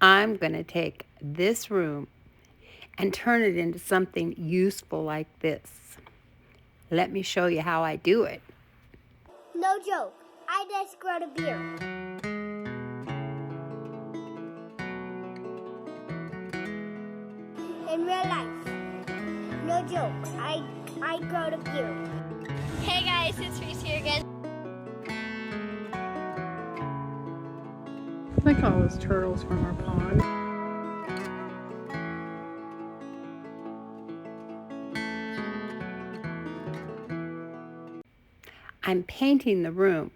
I'm going to take this room and turn it into something useful like this. Let me show you how I do it. No joke, I just growed a beard. In real life, no joke, I growed a beard. Hey guys, it's Reese here again. I think all those turtles from our pond. I'm painting the room.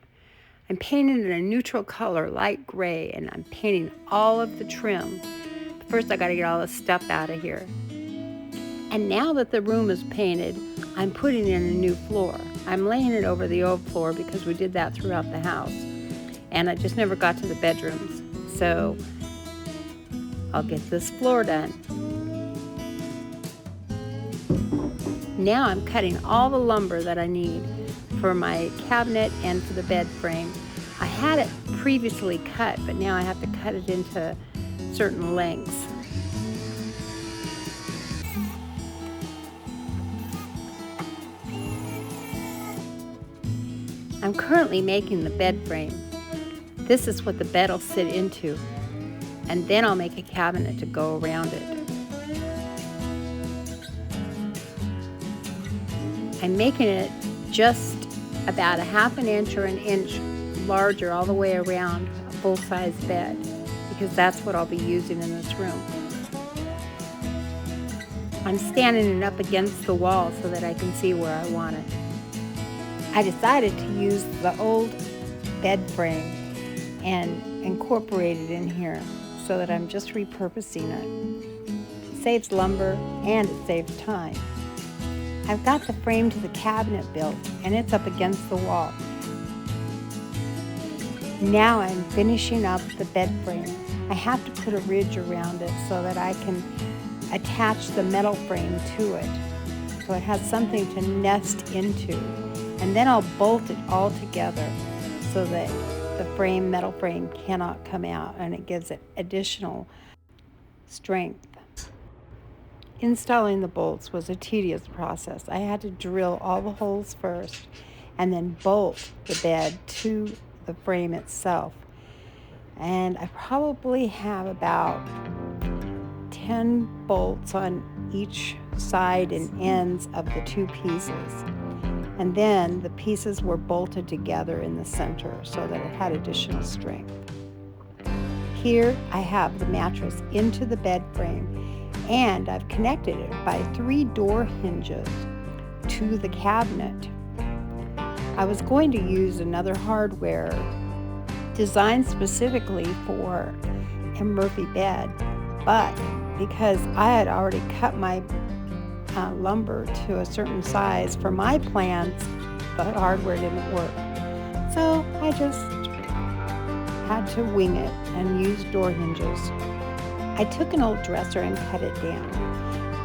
I'm painting it a neutral color, light gray, and I'm painting all of the trim. First, I got to get all the stuff out of here. And now that the room is painted, I'm putting in a new floor. I'm laying it over the old floor because we did that throughout the house. And I just never got to the bedrooms. So I'll get this floor done. Now I'm cutting all the lumber that I need for my cabinet and for the bed frame. I had it previously cut, but now I have to cut it into certain lengths. I'm currently making the bed frame. This is what the bed will sit into, and then I'll make a cabinet to go around it. I'm making it just about a half an inch or an inch larger all the way around a full-size bed, because that's what I'll be using in this room. I'm standing it up against the wall so that I can see where I want it. I decided to use the old bed frame and incorporate it in here so that I'm just repurposing it. It saves lumber and it saves time. I've got the frame to the cabinet built and it's up against the wall. Now I'm finishing up the bed frame. I have to put a ridge around it so that I can attach the metal frame to it, so it has something to nest into. And then I'll bolt it all together so that the metal frame cannot come out, and it gives it additional strength. Installing the bolts was a tedious process. I had to drill all the holes first and then bolt the bed to the frame itself. And I probably have about 10 bolts on each side and ends of the two pieces. And then the pieces were bolted together in the center so that it had additional strength. Here I have the mattress into the bed frame, and I've connected it by 3 door hinges to the cabinet. I was going to use another hardware designed specifically for a Murphy bed, but because I had already cut my lumber to a certain size for my plans, the hardware didn't work. So I just had to wing it and use door hinges. I took an old dresser and cut it down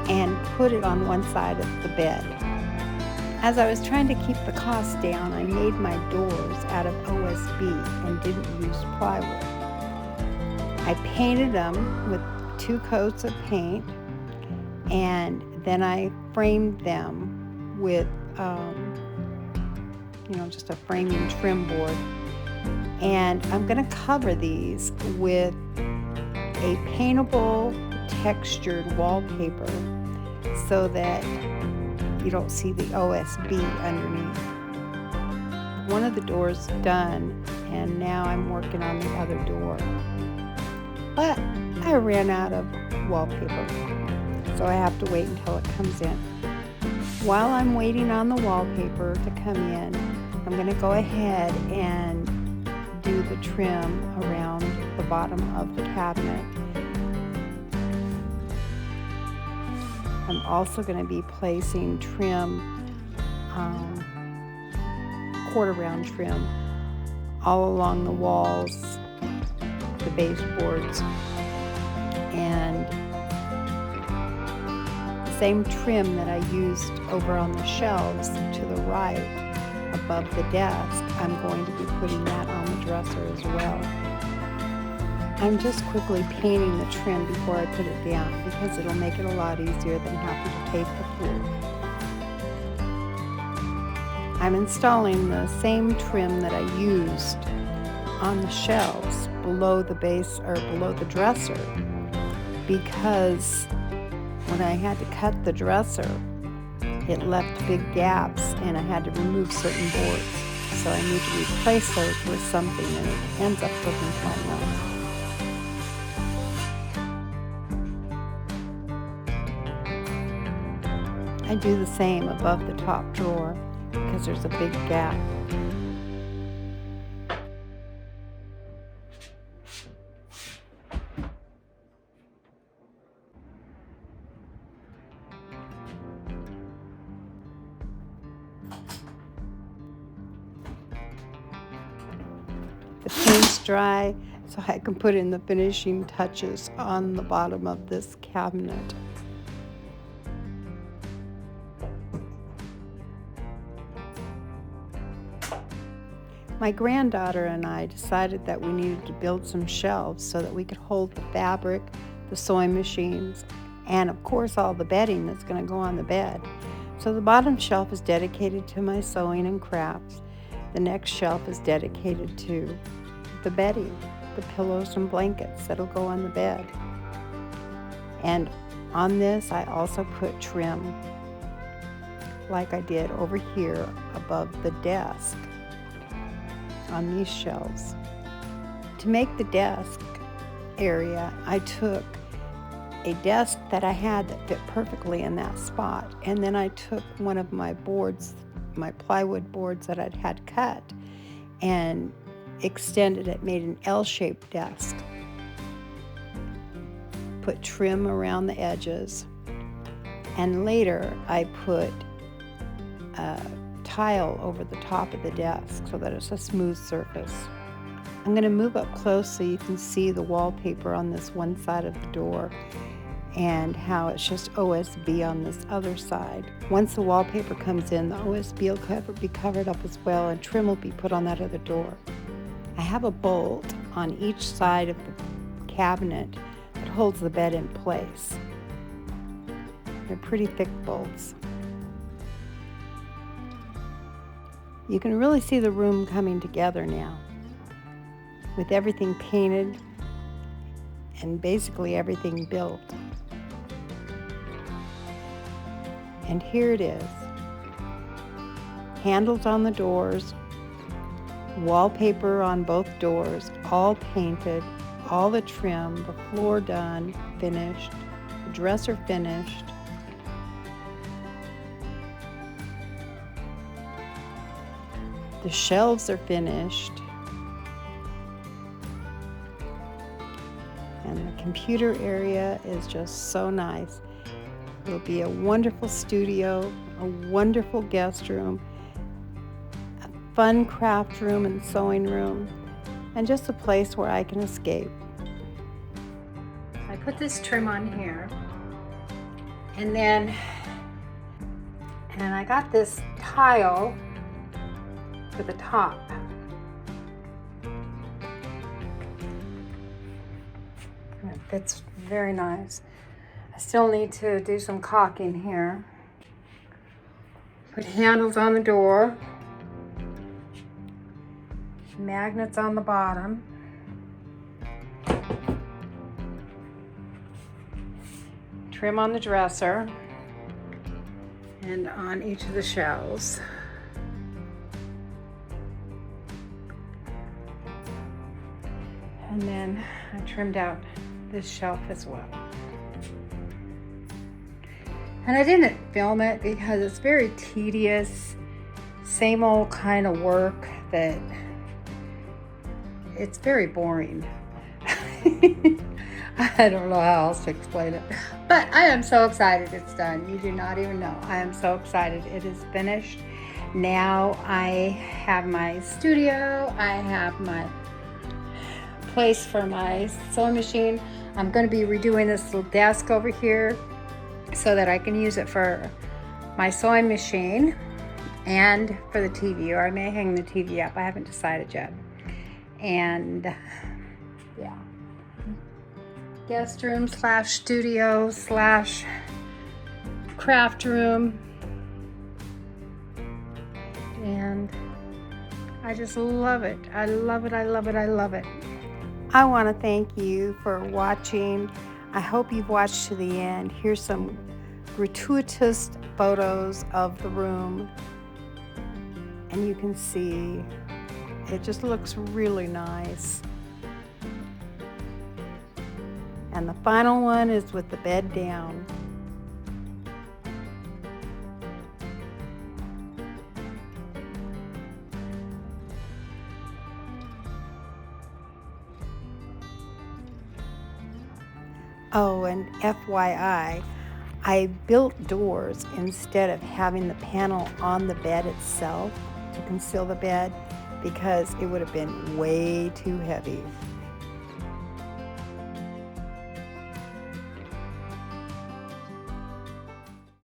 and put it on one side of the bed. As I was trying to keep the cost down, I made my doors out of OSB and didn't use plywood. I painted them with 2 coats of paint, and then I framed them with just a framing trim board. And I'm going to cover these with a paintable textured wallpaper so that you don't see the OSB underneath. One of the doors done, and now I'm working on the other door. But I ran out of wallpaper, so I have to wait until it comes in. While I'm waiting on the wallpaper to come in, I'm going to go ahead and do the trim around the bottom of the cabinet. I'm also going to be placing trim, quarter round trim, all along the walls, the baseboards, and the same trim that I used over on the shelves to the right above the desk. I'm going to be putting that on the dresser as well. I'm just quickly painting the trim before I put it down because it'll make it a lot easier than having to tape the floor. I'm installing the same trim that I used on the shelves below the base or below the dresser, because when I had to cut the dresser, it left big gaps and I had to remove certain boards. So I need to replace those with something, and it ends up looking quite nice. I do the same above the top drawer because there's a big gap. The paint's dry, so I can put in the finishing touches on the bottom of this cabinet. My granddaughter and I decided that we needed to build some shelves so that we could hold the fabric, the sewing machines, and of course all the bedding that's going to go on the bed. So the bottom shelf is dedicated to my sewing and crafts. The next shelf is dedicated to the bedding, the pillows and blankets that'll go on the bed. And on this I also put trim like I did over here above the desk on these shelves. To make the desk area, I took a desk that I had that fit perfectly in that spot, and then I took one of my boards, my plywood boards that I'd had cut, and extended it, made an L-shaped desk. Put trim around the edges, and later I put tile over the top of the desk so that it's a smooth surface. I'm going to move up close so you can see the wallpaper on this one side of the door and how it's just OSB on this other side. Once the wallpaper comes in, the OSB will be covered up as well, and trim will be put on that other door. I have a bolt on each side of the cabinet that holds the bed in place. They're pretty thick bolts. You can really see the room coming together now with everything painted and basically everything built. And here it is. Handles on the doors, wallpaper on both doors, all painted, all the trim, the floor done, finished, the dresser finished. The shelves are finished. And the computer area is just so nice. It'll be a wonderful studio, a wonderful guest room, a fun craft room and sewing room, and just a place where I can escape. I put this trim on here, and I got this tile for the top. And it fits very nice. I still need to do some caulking here. Put handles on the door, magnets on the bottom, trim on the dresser, and on each of the shelves. And then I trimmed out this shelf as well. And I didn't film it because it's very tedious, same old kind of work that it's very boring. I don't know how else to explain it, but I am so excited it's done. You do not even know. I am so excited it is finished. Now I have my studio, I have my place for my sewing machine. I'm going to be redoing this little desk over here so that I can use it for my sewing machine and for the TV, or I may hang the TV up. I haven't decided yet. And yeah, guest room slash studio slash craft room. And I just love it. I love it, I love it, I love it. I want to thank you for watching. I hope you've watched to the end. Here's some gratuitous photos of the room. And you can see it just looks really nice. And the final one is with the bed down. Oh, and FYI, I built doors instead of having the panel on the bed itself to conceal the bed because it would have been way too heavy.